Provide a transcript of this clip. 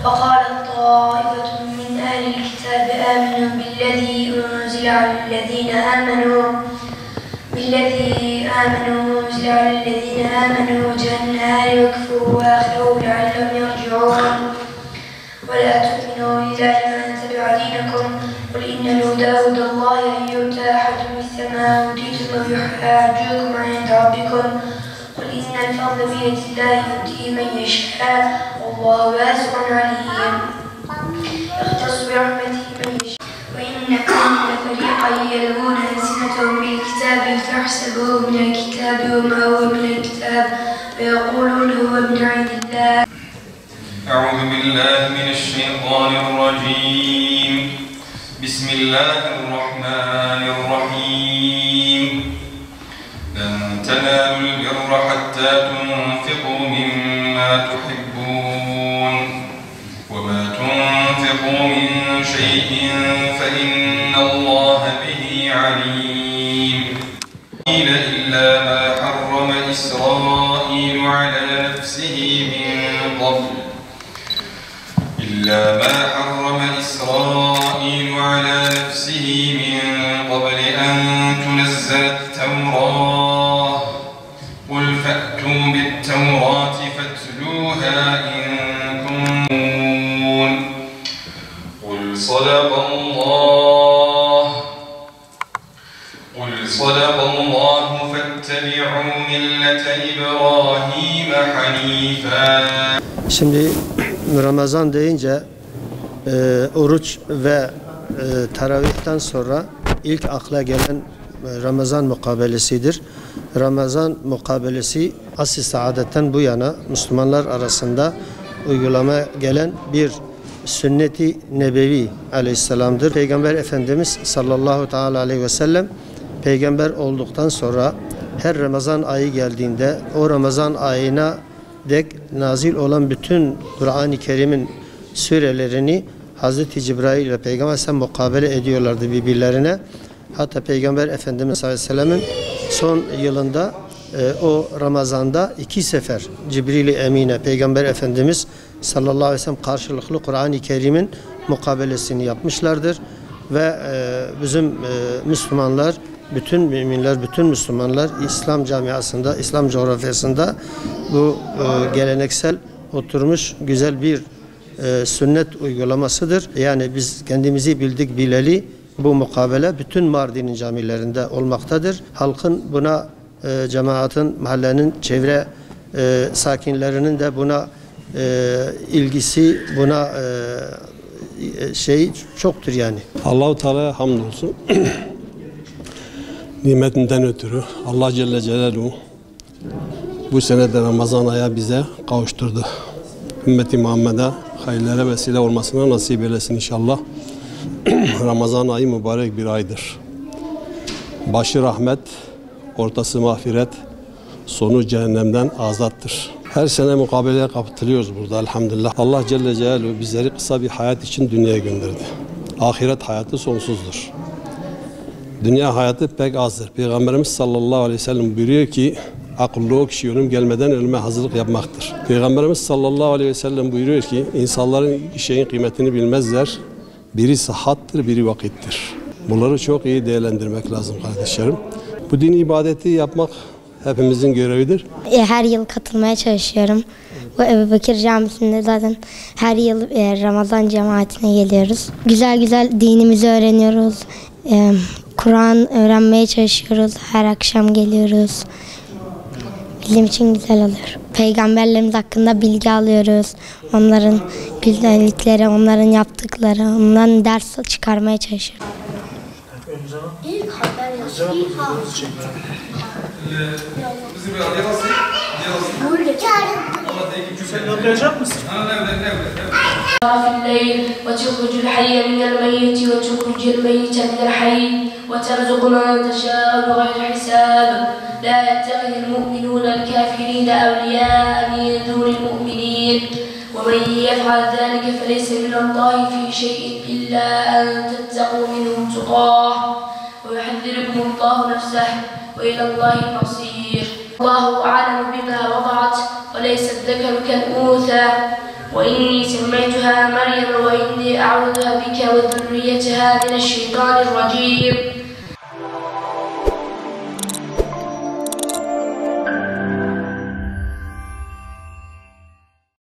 وقالت طائفة من أهل الكتاب آمنوا بالذي أنزل على الذين آمنوا وجه النهار واكفروا آخره لعلهم يرجعون ولا تؤمنوا إلا لمن تبع دينكم قل إن الهدى هدى الله أن يؤتى أحد مثل ما أوتيتم أو يحاجوكم عند ربكم قل إن الفضل بيد الله يؤتيه من يشاء والله واسع عليم يختص برحمته من يشاء وإنكم لفريقا يلوون ألسنتهم بالكتاب لتحسبوه من الكتاب وما هو من الكتاب ويقولون هو من عند الله. أعوذ بالله من الشيطان الرجيم. بسم الله الرحمن الرحيم. لن تنالوا البر حتى تنفقوا مما تحبون وما تنفقوا من شيء فإن الله به عليم. إلا ما حرم إسرائيل على نفسه من قبل أن تنزل التوراة قل فأتوا بالتوراة فاتلوها إن كنتم قل صدق الله فاتبعوا ملة إبراهيم حنيفا. Şimdi Ramazan deyince oruç ve teravihten sonra ilk akla gelen Ramazan mukabelesidir. Ramazan mukabelesi asr-ı saadetten bu yana Müslümanlar arasında uygulama gelen bir sünnet-i nebevi aleyhisselamdır. Peygamber Efendimiz sallallahu teala aleyhi ve sellem peygamber olduktan sonra her Ramazan ayı geldiğinde o Ramazan ayına dek nazil olan bütün Kur'an-ı Kerim'in surelerini Hazreti Cibrail ile Peygamber Aleyhisselam mukabele ediyorlardı birbirlerine. Hatta Peygamber Efendimiz sallallahu aleyhi ve sellem'in son yılında o Ramazan'da 2 sefer Cibril-i Emine Peygamber Efendimiz sallallahu aleyhi ve sellem karşılıklı Kur'an-ı Kerim'in mukabelesini yapmışlardır. Ve bizim Müslümanlar, bütün müminler, bütün Müslümanlar İslam camiasında, İslam coğrafyasında bu geleneksel oturmuş güzel bir sünnet uygulamasıdır. Yani biz kendimizi bildik bileli bu mukabele bütün Mardin'in camilerinde olmaktadır. Halkın buna, cemaatin, mahallenin, çevre sakinlerinin de buna ilgisi, buna çoktur yani. Allah-u Teala'ya hamdolsun. Nimetinden ötürü Allah Celle Celaluhu bu senede Ramazan ayı bize kavuşturdu. Ümmeti Muhammed'e hayırlara vesile olmasına nasip eylesin inşallah. Ramazan ayı mübarek bir aydır. Başı rahmet, ortası mağfiret, sonu cehennemden azattır. Her sene mukabeleye katılıyoruz burada elhamdülillah. Allah Celle Celaluhu bizleri kısa bir hayat için dünyaya gönderdi. Ahiret hayatı sonsuzdur. Dünya hayatı pek azdır. Peygamberimiz sallallahu aleyhi ve sellem buyuruyor ki akıllı o kişi ölüm gelmeden ölüme hazırlık yapmaktır. Peygamberimiz sallallahu aleyhi ve sellem buyuruyor ki insanların iki şeyin kıymetini bilmezler. Biri sıhhattır, biri vakittir. Bunları çok iyi değerlendirmek lazım kardeşlerim. Bu dini ibadeti yapmak hepimizin görevidir. Her yıl katılmaya çalışıyorum. Bu Ebubekir Camisi'nde zaten her yıl Ramazan cemaatine geliyoruz. Güzel güzel dinimizi öğreniyoruz. Kur'an öğrenmeye çalışıyoruz. Her akşam geliyoruz. Bizim için güzel oluyor. Peygamberlerimiz hakkında bilgi alıyoruz. Onların güzellikleri, onların yaptıkları, ondan ders çıkarmaya çalışıyoruz. İlk haber yazıyor. Sen okuyacak mısın? في الليل وتخرج الحي من الميت وتخرج الميت من الحي وترزق من تشاء بغير حساب لا يتخذ المؤمنون الكافرين أولياء من دون المؤمنين ومن يفعل ذلك فليس من الله في شيء إلا أن تتقوا منهم تقاه ويحذركم الله نفسه وإلى الله المصير الله أعلم بما وضعت وليس الذكر كالأنثى وإني سميتها أعوذ بك وذريتها من الشيطان الرجيم